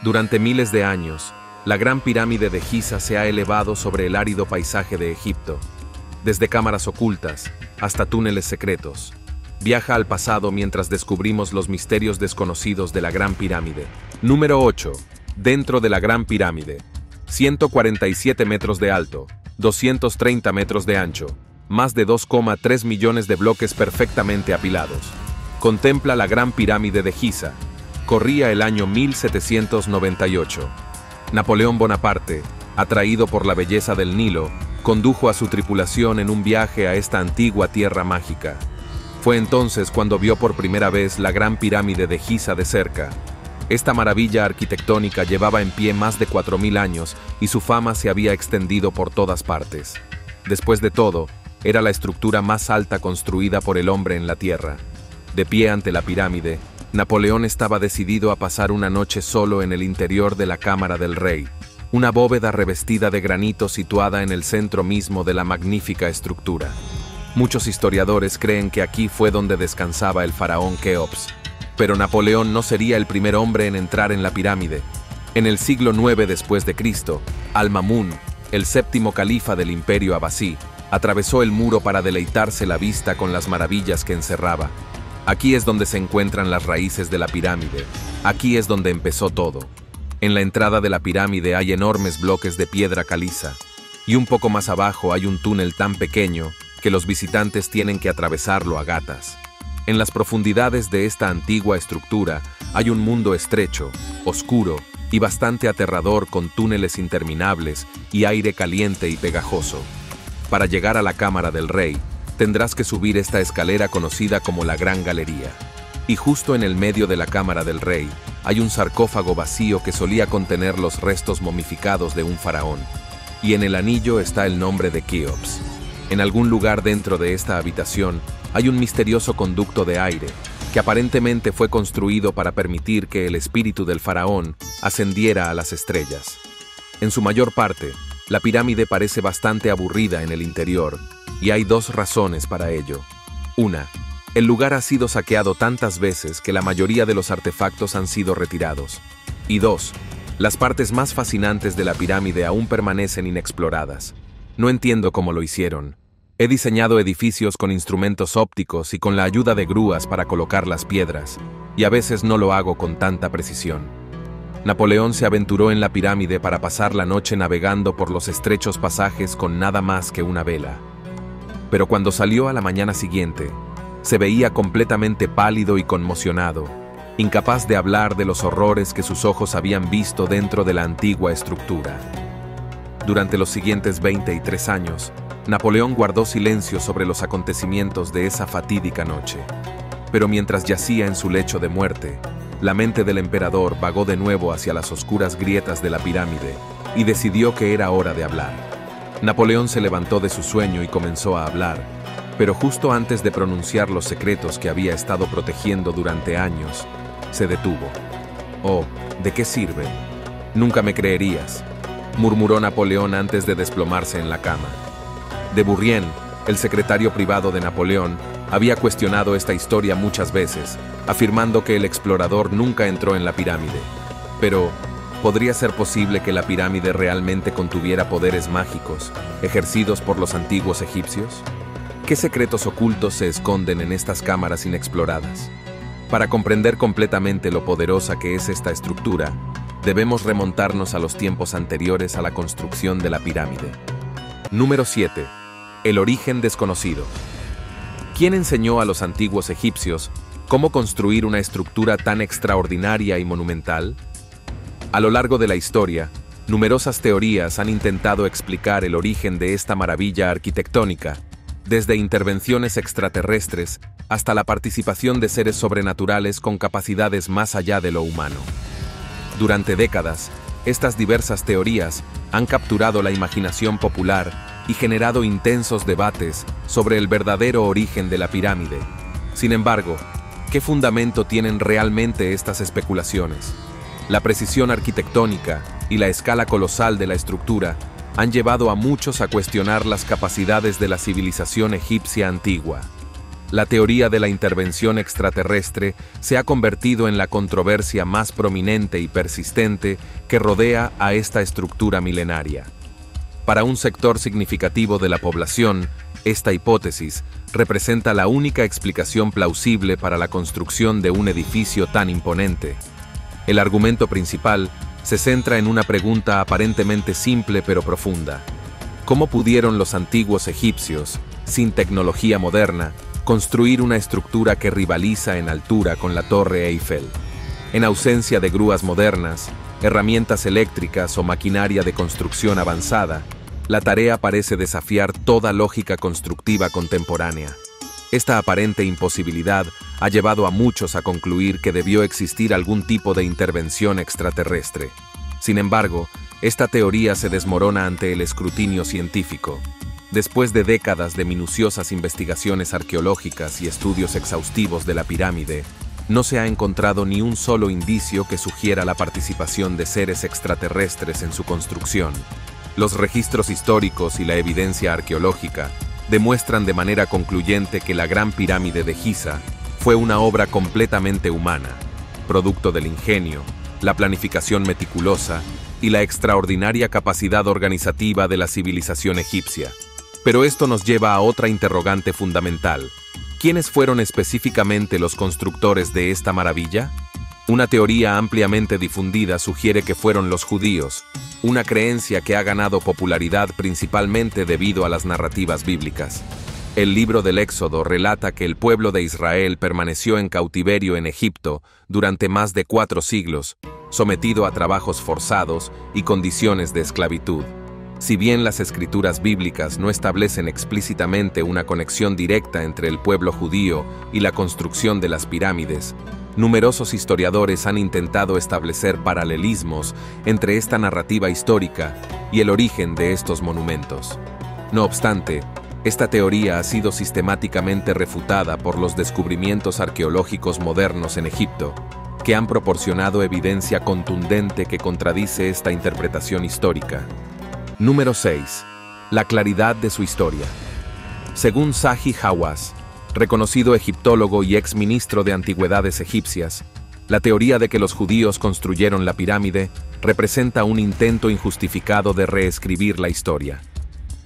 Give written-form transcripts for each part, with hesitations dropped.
Durante miles de años, la Gran Pirámide de Giza se ha elevado sobre el árido paisaje de Egipto. Desde cámaras ocultas hasta túneles secretos, viaja al pasado mientras descubrimos los misterios desconocidos de la Gran Pirámide. Número 8. Dentro de la Gran Pirámide. 147 metros de alto, 230 metros de ancho, más de 2,3 millones de bloques perfectamente apilados. Contempla la Gran Pirámide de Giza. Corría el año 1798. Napoleón Bonaparte, atraído por la belleza del Nilo, condujo a su tripulación en un viaje a esta antigua tierra mágica. Fue entonces cuando vio por primera vez la Gran Pirámide de Giza de cerca. Esta maravilla arquitectónica llevaba en pie más de 4000 años y su fama se había extendido por todas partes. Después de todo, era la estructura más alta construida por el hombre en la tierra. De pie ante la pirámide, Napoleón estaba decidido a pasar una noche solo en el interior de la Cámara del Rey, una bóveda revestida de granito situada en el centro mismo de la magnífica estructura. Muchos historiadores creen que aquí fue donde descansaba el faraón Keops, pero Napoleón no sería el primer hombre en entrar en la pirámide. En el siglo IX después de Cristo, Al-Mamún, el séptimo califa del Imperio Abasí, atravesó el muro para deleitarse la vista con las maravillas que encerraba. Aquí es donde se encuentran las raíces de la pirámide. Aquí es donde empezó todo. En la entrada de la pirámide hay enormes bloques de piedra caliza, y un poco más abajo hay un túnel tan pequeño que los visitantes tienen que atravesarlo a gatas. En las profundidades de esta antigua estructura hay un mundo estrecho, oscuro y bastante aterrador, con túneles interminables y aire caliente y pegajoso. Para llegar a la Cámara del Rey, tendrás que subir esta escalera conocida como la Gran Galería. Y justo en el medio de la Cámara del Rey hay un sarcófago vacío que solía contener los restos momificados de un faraón. Y en el anillo está el nombre de Keops. En algún lugar dentro de esta habitación hay un misterioso conducto de aire que aparentemente fue construido para permitir que el espíritu del faraón ascendiera a las estrellas. En su mayor parte, la pirámide parece bastante aburrida en el interior, y hay dos razones para ello. Una, el lugar ha sido saqueado tantas veces que la mayoría de los artefactos han sido retirados. Y dos, las partes más fascinantes de la pirámide aún permanecen inexploradas. No entiendo cómo lo hicieron. He diseñado edificios con instrumentos ópticos y con la ayuda de grúas para colocar las piedras, y a veces no lo hago con tanta precisión. Napoleón se aventuró en la pirámide para pasar la noche navegando por los estrechos pasajes con nada más que una vela. Pero cuando salió a la mañana siguiente, se veía completamente pálido y conmocionado, incapaz de hablar de los horrores que sus ojos habían visto dentro de la antigua estructura. Durante los siguientes 23 años, Napoleón guardó silencio sobre los acontecimientos de esa fatídica noche. Pero mientras yacía en su lecho de muerte, la mente del emperador vagó de nuevo hacia las oscuras grietas de la pirámide y decidió que era hora de hablar. Napoleón se levantó de su sueño y comenzó a hablar, pero justo antes de pronunciar los secretos que había estado protegiendo durante años, se detuvo. «Oh, ¿de qué sirve? Nunca me creerías», murmuró Napoleón antes de desplomarse en la cama. De Bourrienne, el secretario privado de Napoleón, había cuestionado esta historia muchas veces, afirmando que el explorador nunca entró en la pirámide. Pero, ¿podría ser posible que la pirámide realmente contuviera poderes mágicos, ejercidos por los antiguos egipcios? ¿Qué secretos ocultos se esconden en estas cámaras inexploradas? Para comprender completamente lo poderosa que es esta estructura, debemos remontarnos a los tiempos anteriores a la construcción de la pirámide. Número 7. El origen desconocido. ¿Quién enseñó a los antiguos egipcios cómo construir una estructura tan extraordinaria y monumental? A lo largo de la historia, numerosas teorías han intentado explicar el origen de esta maravilla arquitectónica, desde intervenciones extraterrestres hasta la participación de seres sobrenaturales con capacidades más allá de lo humano. Durante décadas, estas diversas teorías han capturado la imaginación popular y generado intensos debates sobre el verdadero origen de la pirámide. Sin embargo, ¿qué fundamento tienen realmente estas especulaciones? La precisión arquitectónica y la escala colosal de la estructura han llevado a muchos a cuestionar las capacidades de la civilización egipcia antigua. La teoría de la intervención extraterrestre se ha convertido en la controversia más prominente y persistente que rodea a esta estructura milenaria. Para un sector significativo de la población, esta hipótesis representa la única explicación plausible para la construcción de un edificio tan imponente. El argumento principal se centra en una pregunta aparentemente simple pero profunda. ¿Cómo pudieron los antiguos egipcios, sin tecnología moderna, construir una estructura que rivaliza en altura con la Torre Eiffel? En ausencia de grúas modernas, herramientas eléctricas o maquinaria de construcción avanzada, la tarea parece desafiar toda lógica constructiva contemporánea. Esta aparente imposibilidad ha llevado a muchos a concluir que debió existir algún tipo de intervención extraterrestre. Sin embargo, esta teoría se desmorona ante el escrutinio científico. Después de décadas de minuciosas investigaciones arqueológicas y estudios exhaustivos de la pirámide, no se ha encontrado ni un solo indicio que sugiera la participación de seres extraterrestres en su construcción. Los registros históricos y la evidencia arqueológica demuestran de manera concluyente que la Gran Pirámide de Giza fue una obra completamente humana, producto del ingenio, la planificación meticulosa y la extraordinaria capacidad organizativa de la civilización egipcia. Pero esto nos lleva a otra interrogante fundamental. ¿Quiénes fueron específicamente los constructores de esta maravilla? Una teoría ampliamente difundida sugiere que fueron los judíos, una creencia que ha ganado popularidad principalmente debido a las narrativas bíblicas. El libro del Éxodo relata que el pueblo de Israel permaneció en cautiverio en Egipto durante más de 4 siglos, sometido a trabajos forzados y condiciones de esclavitud. Si bien las escrituras bíblicas no establecen explícitamente una conexión directa entre el pueblo judío y la construcción de las pirámides, numerosos historiadores han intentado establecer paralelismos entre esta narrativa histórica y el origen de estos monumentos. No obstante, esta teoría ha sido sistemáticamente refutada por los descubrimientos arqueológicos modernos en Egipto, que han proporcionado evidencia contundente que contradice esta interpretación histórica. Número 6. La claridad de su historia. Según Zahi Hawass, reconocido egiptólogo y exministro de Antigüedades egipcias, la teoría de que los judíos construyeron la pirámide representa un intento injustificado de reescribir la historia.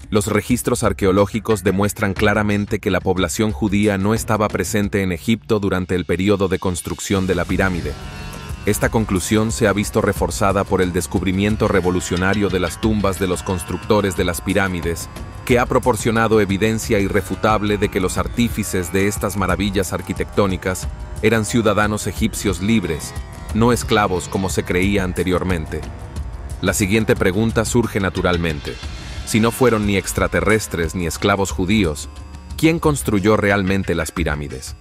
Los registros arqueológicos demuestran claramente que la población judía no estaba presente en Egipto durante el período de construcción de la pirámide. Esta conclusión se ha visto reforzada por el descubrimiento revolucionario de las tumbas de los constructores de las pirámides, que ha proporcionado evidencia irrefutable de que los artífices de estas maravillas arquitectónicas eran ciudadanos egipcios libres, no esclavos como se creía anteriormente. La siguiente pregunta surge naturalmente. Si no fueron ni extraterrestres ni esclavos judíos, ¿quién construyó realmente las pirámides?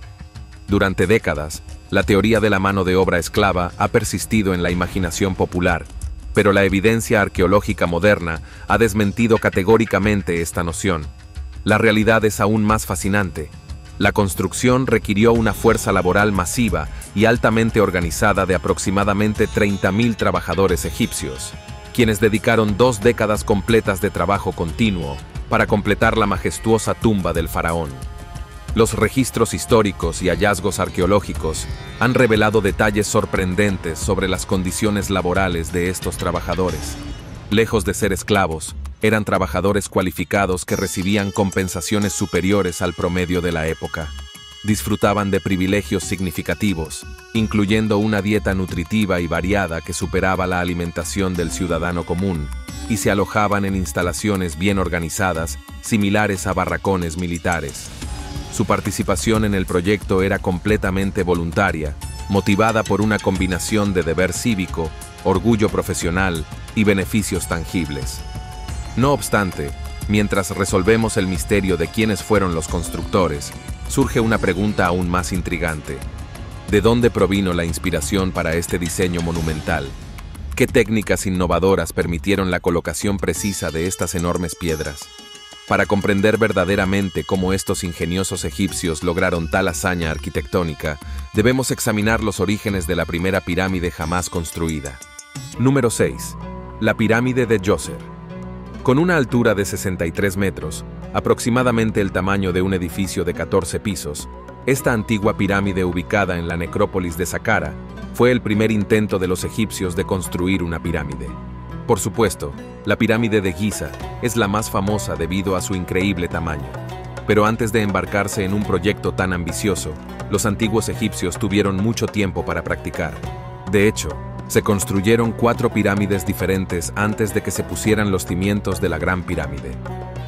Durante décadas, la teoría de la mano de obra esclava ha persistido en la imaginación popular, pero la evidencia arqueológica moderna ha desmentido categóricamente esta noción. La realidad es aún más fascinante. La construcción requirió una fuerza laboral masiva y altamente organizada de aproximadamente 30.000 trabajadores egipcios, quienes dedicaron 2 décadas completas de trabajo continuo para completar la majestuosa tumba del faraón. Los registros históricos y hallazgos arqueológicos han revelado detalles sorprendentes sobre las condiciones laborales de estos trabajadores. Lejos de ser esclavos, eran trabajadores cualificados que recibían compensaciones superiores al promedio de la época. Disfrutaban de privilegios significativos, incluyendo una dieta nutritiva y variada que superaba la alimentación del ciudadano común, y se alojaban en instalaciones bien organizadas, similares a barracones militares. Su participación en el proyecto era completamente voluntaria, motivada por una combinación de deber cívico, orgullo profesional y beneficios tangibles. No obstante, mientras resolvemos el misterio de quiénes fueron los constructores, surge una pregunta aún más intrigante. ¿De dónde provino la inspiración para este diseño monumental? ¿Qué técnicas innovadoras permitieron la colocación precisa de estas enormes piedras? Para comprender verdaderamente cómo estos ingeniosos egipcios lograron tal hazaña arquitectónica, debemos examinar los orígenes de la primera pirámide jamás construida. Número 6. La pirámide de Djoser. Con una altura de 63 metros, aproximadamente el tamaño de un edificio de 14 pisos, esta antigua pirámide ubicada en la necrópolis de Saqqara fue el primer intento de los egipcios de construir una pirámide. Por supuesto, la pirámide de Giza es la más famosa debido a su increíble tamaño. Pero antes de embarcarse en un proyecto tan ambicioso, los antiguos egipcios tuvieron mucho tiempo para practicar. De hecho, se construyeron 4 pirámides diferentes antes de que se pusieran los cimientos de la Gran Pirámide.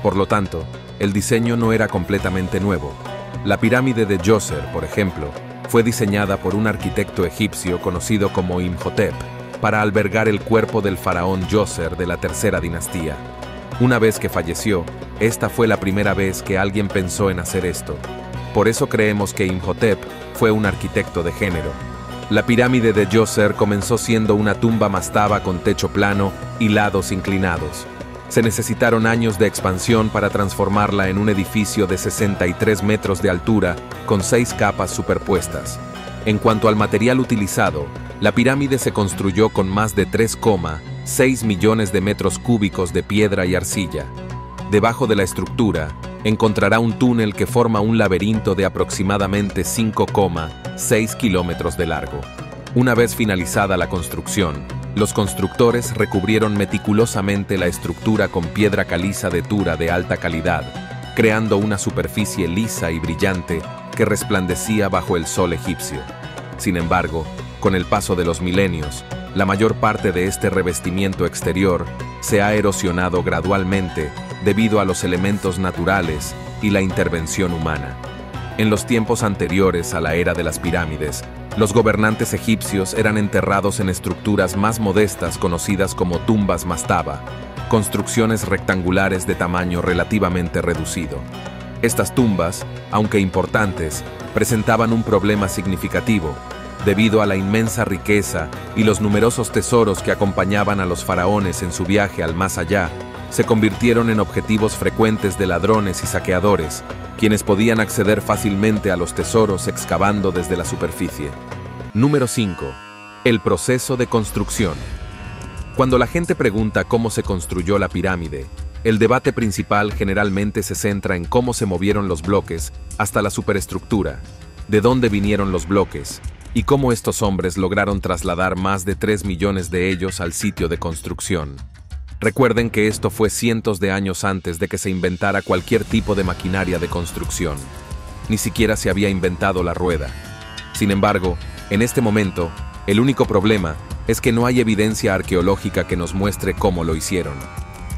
Por lo tanto, el diseño no era completamente nuevo. La pirámide de Djoser, por ejemplo, fue diseñada por un arquitecto egipcio conocido como Imhotep para albergar el cuerpo del faraón Djoser de la tercera dinastía. Una vez que falleció, esta fue la primera vez que alguien pensó en hacer esto. Por eso creemos que Imhotep fue un arquitecto de género. La pirámide de Djoser comenzó siendo una tumba mastaba con techo plano y lados inclinados. Se necesitaron años de expansión para transformarla en un edificio de 63 metros de altura con 6 capas superpuestas. En cuanto al material utilizado, la pirámide se construyó con más de 3,6 millones de metros cúbicos de piedra y arcilla. Debajo de la estructura, encontrará un túnel que forma un laberinto de aproximadamente 5,6 kilómetros de largo. Una vez finalizada la construcción, los constructores recubrieron meticulosamente la estructura con piedra caliza de Tura de alta calidad, creando una superficie lisa y brillante que resplandecía bajo el sol egipcio. Sin embargo, con el paso de los milenios, la mayor parte de este revestimiento exterior se ha erosionado gradualmente debido a los elementos naturales y la intervención humana. En los tiempos anteriores a la era de las pirámides, los gobernantes egipcios eran enterrados en estructuras más modestas conocidas como tumbas mastaba, construcciones rectangulares de tamaño relativamente reducido. Estas tumbas, aunque importantes, presentaban un problema significativo, debido a la inmensa riqueza y los numerosos tesoros que acompañaban a los faraones en su viaje al más allá, se convirtieron en objetivos frecuentes de ladrones y saqueadores, quienes podían acceder fácilmente a los tesoros excavando desde la superficie. Número 5. El proceso de construcción. Cuando la gente pregunta cómo se construyó la pirámide, el debate principal generalmente se centra en cómo se movieron los bloques hasta la superestructura, de dónde vinieron los bloques, y cómo estos hombres lograron trasladar más de 3 millones de ellos al sitio de construcción. Recuerden que esto fue cientos de años antes de que se inventara cualquier tipo de maquinaria de construcción. Ni siquiera se había inventado la rueda. Sin embargo, en este momento, el único problema es que no hay evidencia arqueológica que nos muestre cómo lo hicieron.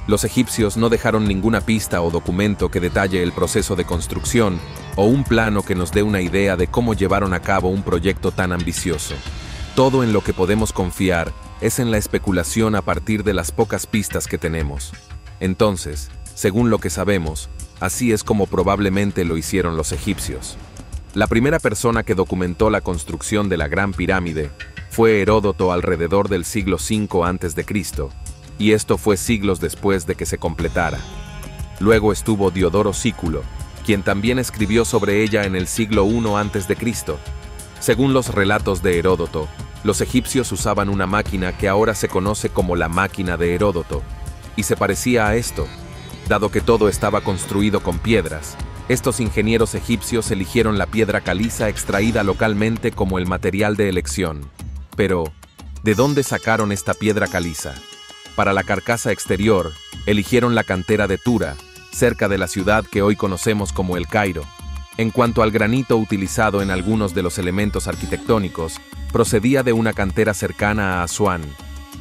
Los egipcios no dejaron ninguna pista o documento que detalle el proceso de construcción o un plano que nos dé una idea de cómo llevaron a cabo un proyecto tan ambicioso. Todo en lo que podemos confiar es en la especulación a partir de las pocas pistas que tenemos. Entonces, según lo que sabemos, así es como probablemente lo hicieron los egipcios. La primera persona que documentó la construcción de la Gran Pirámide fue Heródoto alrededor del siglo V a.C., y esto fue siglos después de que se completara. Luego estuvo Diodoro Sículo, quien también escribió sobre ella en el siglo I a.C. Según los relatos de Heródoto, los egipcios usaban una máquina que ahora se conoce como la máquina de Heródoto, y se parecía a esto. Dado que todo estaba construido con piedras, estos ingenieros egipcios eligieron la piedra caliza extraída localmente como el material de elección. Pero, ¿de dónde sacaron esta piedra caliza? Para la carcasa exterior, eligieron la cantera de Tura, cerca de la ciudad que hoy conocemos como El Cairo. En cuanto al granito utilizado en algunos de los elementos arquitectónicos, procedía de una cantera cercana a Asuán.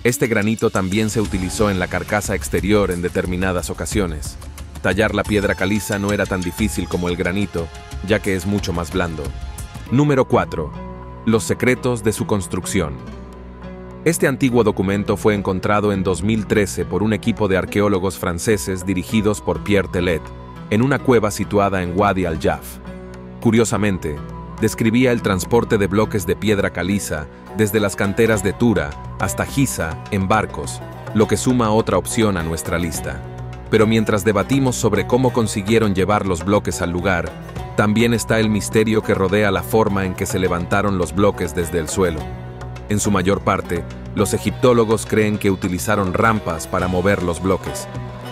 Este granito también se utilizó en la carcasa exterior en determinadas ocasiones. Tallar la piedra caliza no era tan difícil como el granito, ya que es mucho más blando. Número 4. Los secretos de su construcción. Este antiguo documento fue encontrado en 2013 por un equipo de arqueólogos franceses dirigidos por Pierre Tellet, en una cueva situada en Wadi al-Jaf. Curiosamente, describía el transporte de bloques de piedra caliza desde las canteras de Tura hasta Giza en barcos, lo que suma otra opción a nuestra lista. Pero mientras debatimos sobre cómo consiguieron llevar los bloques al lugar, también está el misterio que rodea la forma en que se levantaron los bloques desde el suelo. En su mayor parte, los egiptólogos creen que utilizaron rampas para mover los bloques.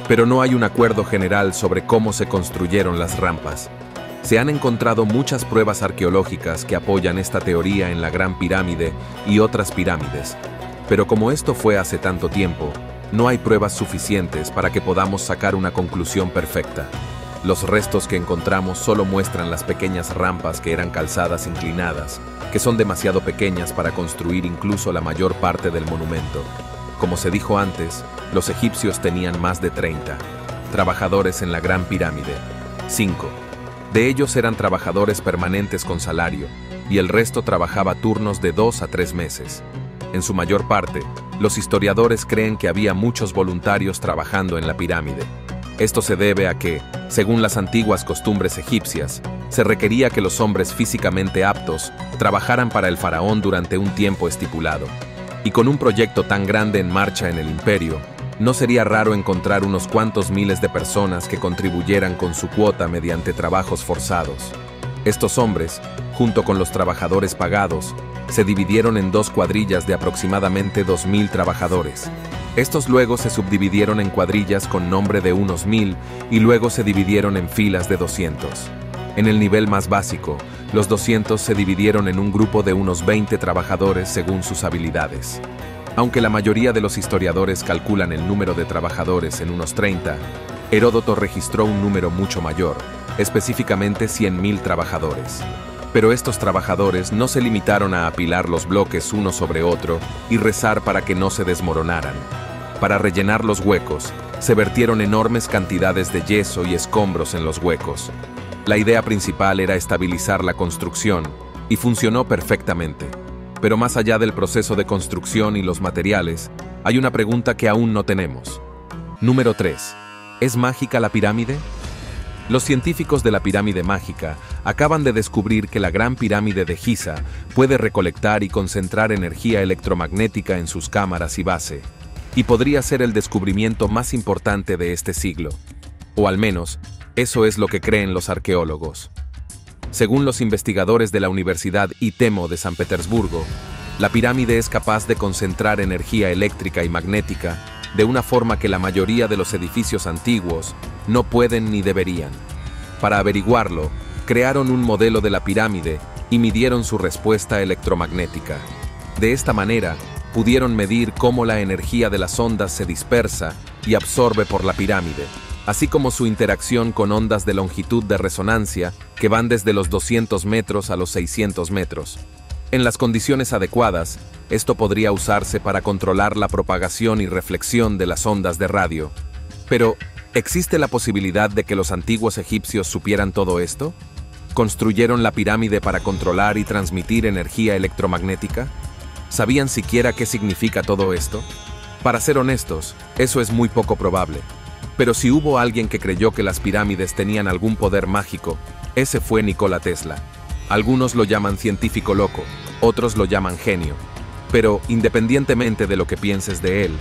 Pero no hay un acuerdo general sobre cómo se construyeron las rampas. Se han encontrado muchas pruebas arqueológicas que apoyan esta teoría en la Gran Pirámide y otras pirámides, pero como esto fue hace tanto tiempo, no hay pruebas suficientes para que podamos sacar una conclusión perfecta. Los restos que encontramos solo muestran las pequeñas rampas que eran calzadas inclinadas, que son demasiado pequeñas para construir incluso la mayor parte del monumento. Como se dijo antes, los egipcios tenían más de 30 trabajadores en la Gran Pirámide. 5 de ellos eran trabajadores permanentes con salario, y el resto trabajaba turnos de 2 a 3 meses. En su mayor parte, los historiadores creen que había muchos voluntarios trabajando en la pirámide. Esto se debe a que, según las antiguas costumbres egipcias, se requería que los hombres físicamente aptos trabajaran para el faraón durante un tiempo estipulado. Y con un proyecto tan grande en marcha en el imperio, no sería raro encontrar unos cuantos miles de personas que contribuyeran con su cuota mediante trabajos forzados. Estos hombres, junto con los trabajadores pagados, se dividieron en 2 cuadrillas de aproximadamente 2000 trabajadores. Estos luego se subdividieron en cuadrillas con nombre de unos 1000 y luego se dividieron en filas de 200. En el nivel más básico, los 200 se dividieron en un grupo de unos 20 trabajadores según sus habilidades. Aunque la mayoría de los historiadores calculan el número de trabajadores en unos 30, Heródoto registró un número mucho mayor, específicamente 100.000 trabajadores. Pero estos trabajadores no se limitaron a apilar los bloques uno sobre otro y rezar para que no se desmoronaran. Para rellenar los huecos, se vertieron enormes cantidades de yeso y escombros en los huecos. La idea principal era estabilizar la construcción, y funcionó perfectamente. Pero más allá del proceso de construcción y los materiales, hay una pregunta que aún no tenemos. Número 3. ¿Es mágica la pirámide? Los científicos de la pirámide mágica acaban de descubrir que la Gran Pirámide de Giza puede recolectar y concentrar energía electromagnética en sus cámaras y base, y podría ser el descubrimiento más importante de este siglo. O al menos, eso es lo que creen los arqueólogos. Según los investigadores de la Universidad ITEMO de San Petersburgo, la pirámide es capaz de concentrar energía eléctrica y magnética de una forma que la mayoría de los edificios antiguos no pueden ni deberían. Para averiguarlo, crearon un modelo de la pirámide y midieron su respuesta electromagnética. De esta manera, pudieron medir cómo la energía de las ondas se dispersa y absorbe por la pirámide, así como su interacción con ondas de longitud de resonancia que van desde los 200 metros a los 600 metros. En las condiciones adecuadas, esto podría usarse para controlar la propagación y reflexión de las ondas de radio. Pero, ¿existe la posibilidad de que los antiguos egipcios supieran todo esto? ¿Construyeron la pirámide para controlar y transmitir energía electromagnética? ¿Sabían siquiera qué significa todo esto? Para ser honestos, eso es muy poco probable. Pero si hubo alguien que creyó que las pirámides tenían algún poder mágico, ese fue Nikola Tesla. Algunos lo llaman científico loco, otros lo llaman genio. Pero, independientemente de lo que pienses de él,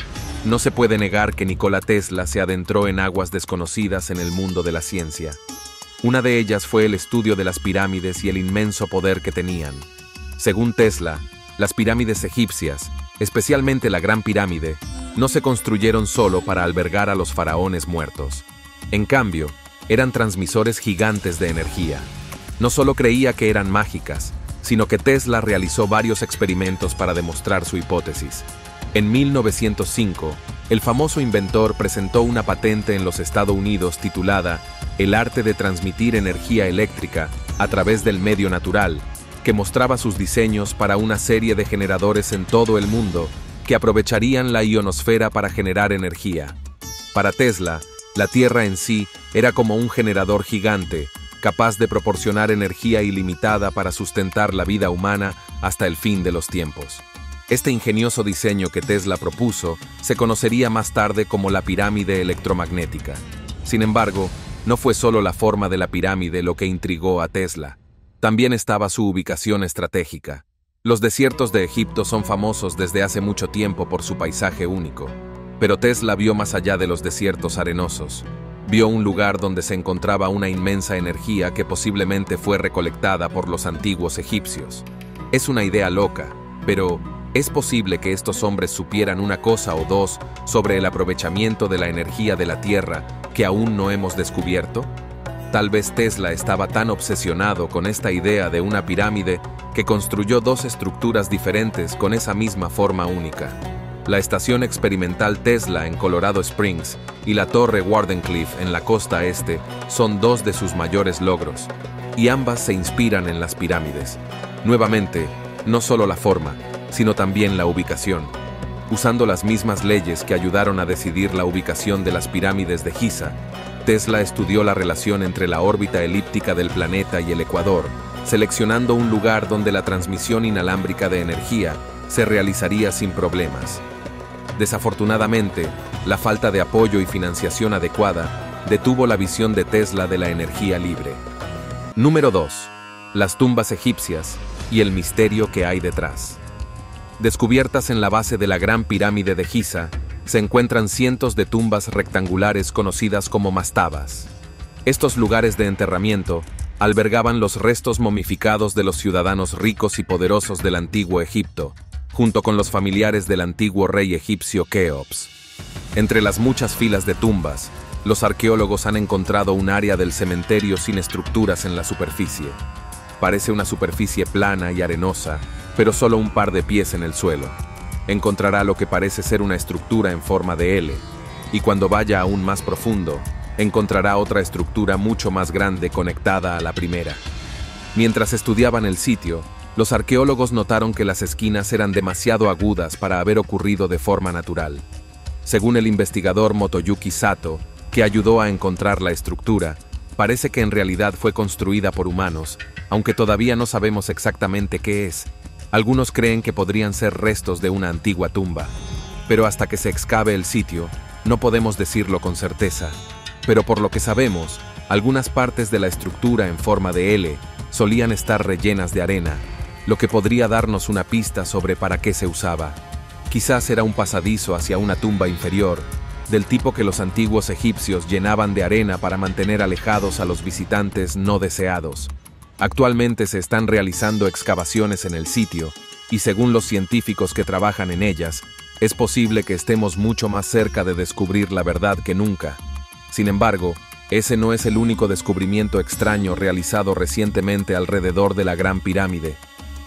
no se puede negar que Nikola Tesla se adentró en aguas desconocidas en el mundo de la ciencia. Una de ellas fue el estudio de las pirámides y el inmenso poder que tenían. Según Tesla, las pirámides egipcias, especialmente la Gran Pirámide, no se construyeron solo para albergar a los faraones muertos. En cambio, eran transmisores gigantes de energía. No solo creía que eran mágicas, sino que Tesla realizó varios experimentos para demostrar su hipótesis. En 1905, el famoso inventor presentó una patente en los Estados Unidos titulada El arte de transmitir energía eléctrica a través del medio natural, que mostraba sus diseños para una serie de generadores en todo el mundo que aprovecharían la ionosfera para generar energía. Para Tesla, la Tierra en sí era como un generador gigante, capaz de proporcionar energía ilimitada para sustentar la vida humana hasta el fin de los tiempos. Este ingenioso diseño que Tesla propuso se conocería más tarde como la pirámide electromagnética. Sin embargo, no fue solo la forma de la pirámide lo que intrigó a Tesla. También estaba su ubicación estratégica. Los desiertos de Egipto son famosos desde hace mucho tiempo por su paisaje único, pero Tesla vio más allá de los desiertos arenosos. Vio un lugar donde se encontraba una inmensa energía que posiblemente fue recolectada por los antiguos egipcios. Es una idea loca, pero Es posible que estos hombres supieran una cosa o dos sobre el aprovechamiento de la energía de la Tierra que aún no hemos descubierto. Tal vez Tesla estaba tan obsesionado con esta idea de una pirámide que construyó dos estructuras diferentes con esa misma forma única. La estación experimental Tesla en Colorado Springs y la torre Wardenclyffe en la costa este son dos de sus mayores logros, y ambas se inspiran en las pirámides. Nuevamente, no solo la forma, sino también la ubicación. Usando las mismas leyes que ayudaron a decidir la ubicación de las pirámides de Giza, Tesla estudió la relación entre la órbita elíptica del planeta y el ecuador, seleccionando un lugar donde la transmisión inalámbrica de energía se realizaría sin problemas. Desafortunadamente, la falta de apoyo y financiación adecuada detuvo la visión de Tesla de la energía libre. Número 2. Las tumbas egipcias y el misterio que hay detrás. Descubiertas en la base de la Gran Pirámide de Giza, se encuentran cientos de tumbas rectangulares conocidas como mastabas. Estos lugares de enterramiento albergaban los restos momificados de los ciudadanos ricos y poderosos del antiguo Egipto, junto con los familiares del antiguo rey egipcio Keops. Entre las muchas filas de tumbas, los arqueólogos han encontrado un área del cementerio sin estructuras en la superficie. Parece una superficie plana y arenosa, pero solo un par de pies en el suelo. Encontrará lo que parece ser una estructura en forma de L, y cuando vaya aún más profundo, encontrará otra estructura mucho más grande conectada a la primera. Mientras estudiaban el sitio, los arqueólogos notaron que las esquinas eran demasiado agudas para haber ocurrido de forma natural. Según el investigador Motoyuki Sato, que ayudó a encontrar la estructura, parece que en realidad fue construida por humanos, aunque todavía no sabemos exactamente qué es. Algunos creen que podrían ser restos de una antigua tumba, pero hasta que se excave el sitio, no podemos decirlo con certeza. Pero por lo que sabemos, algunas partes de la estructura en forma de L solían estar rellenas de arena, lo que podría darnos una pista sobre para qué se usaba. Quizás era un pasadizo hacia una tumba inferior, del tipo que los antiguos egipcios llenaban de arena para mantener alejados a los visitantes no deseados. Actualmente se están realizando excavaciones en el sitio, y según los científicos que trabajan en ellas, es posible que estemos mucho más cerca de descubrir la verdad que nunca. Sin embargo, ese no es el único descubrimiento extraño realizado recientemente alrededor de la Gran Pirámide.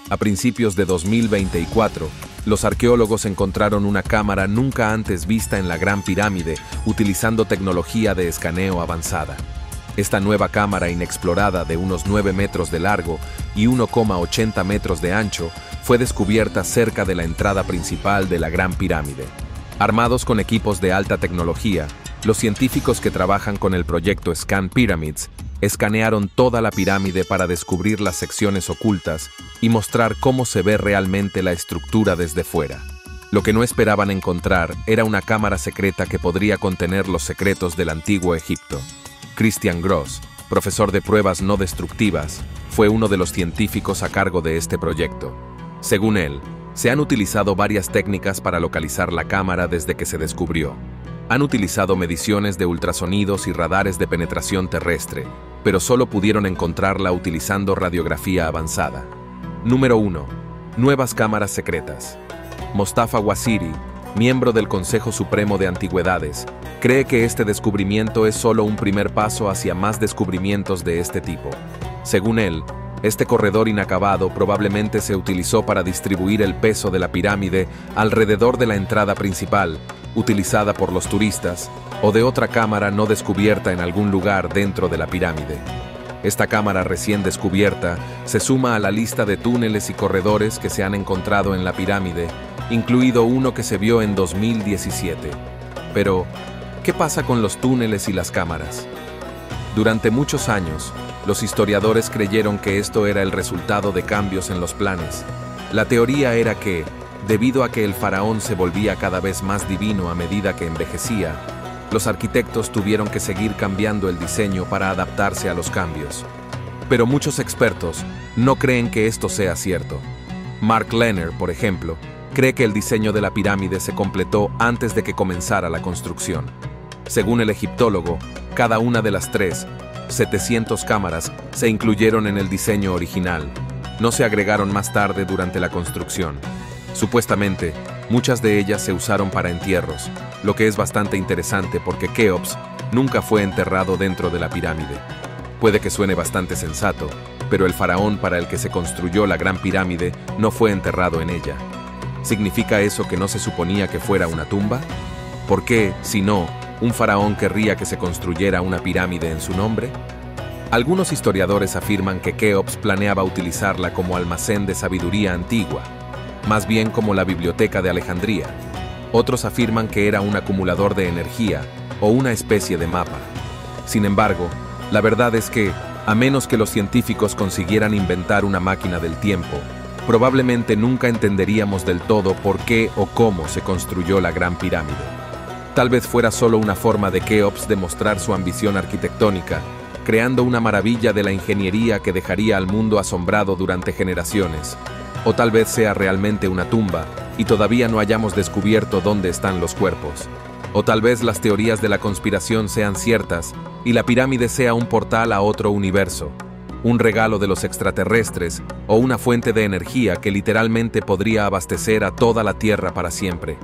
A principios de 2024, los arqueólogos encontraron una cámara nunca antes vista en la Gran Pirámide utilizando tecnología de escaneo avanzada. Esta nueva cámara inexplorada de unos 9 metros de largo y 1,80 metros de ancho fue descubierta cerca de la entrada principal de la Gran Pirámide. Armados con equipos de alta tecnología, los científicos que trabajan con el proyecto Scan Pyramids escanearon toda la pirámide para descubrir las secciones ocultas y mostrar cómo se ve realmente la estructura desde fuera. Lo que no esperaban encontrar era una cámara secreta que podría contener los secretos del antiguo Egipto. Christian Gross, profesor de pruebas no destructivas, fue uno de los científicos a cargo de este proyecto. Según él, se han utilizado varias técnicas para localizar la cámara desde que se descubrió. Han utilizado mediciones de ultrasonidos y radares de penetración terrestre, pero solo pudieron encontrarla utilizando radiografía avanzada. Número 1. Nuevas cámaras secretas. Mostafa Waziri, miembro del Consejo Supremo de Antigüedades, cree que este descubrimiento es solo un primer paso hacia más descubrimientos de este tipo. Según él, este corredor inacabado probablemente se utilizó para distribuir el peso de la pirámide alrededor de la entrada principal, utilizada por los turistas, o de otra cámara no descubierta en algún lugar dentro de la pirámide. Esta cámara recién descubierta se suma a la lista de túneles y corredores que se han encontrado en la pirámide, incluido uno que se vio en 2017. Pero, ¿qué pasa con los túneles y las cámaras? Durante muchos años, los historiadores creyeron que esto era el resultado de cambios en los planes. La teoría era que, debido a que el faraón se volvía cada vez más divino a medida que envejecía, los arquitectos tuvieron que seguir cambiando el diseño para adaptarse a los cambios. Pero muchos expertos no creen que esto sea cierto. Mark Lehner, por ejemplo, cree que el diseño de la pirámide se completó antes de que comenzara la construcción. Según el egiptólogo, cada una de las 700 cámaras se incluyeron en el diseño original. No se agregaron más tarde durante la construcción. Supuestamente, muchas de ellas se usaron para entierros, lo que es bastante interesante porque Keops nunca fue enterrado dentro de la pirámide. Puede que suene bastante sensato, pero el faraón para el que se construyó la Gran Pirámide no fue enterrado en ella. ¿Significa eso que no se suponía que fuera una tumba? ¿Por qué, si no, un faraón querría que se construyera una pirámide en su nombre? Algunos historiadores afirman que Keops planeaba utilizarla como almacén de sabiduría antigua, más bien como la Biblioteca de Alejandría. Otros afirman que era un acumulador de energía o una especie de mapa. Sin embargo, la verdad es que, a menos que los científicos consiguieran inventar una máquina del tiempo, probablemente nunca entenderíamos del todo por qué o cómo se construyó la Gran Pirámide. Tal vez fuera solo una forma de Keops de mostrar su ambición arquitectónica, creando una maravilla de la ingeniería que dejaría al mundo asombrado durante generaciones. O tal vez sea realmente una tumba y todavía no hayamos descubierto dónde están los cuerpos. O tal vez las teorías de la conspiración sean ciertas y la pirámide sea un portal a otro universo, un regalo de los extraterrestres o una fuente de energía que literalmente podría abastecer a toda la Tierra para siempre.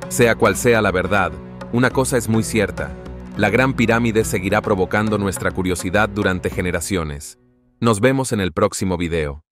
Sea cual sea la verdad, una cosa es muy cierta: la Gran Pirámide seguirá provocando nuestra curiosidad durante generaciones. Nos vemos en el próximo video.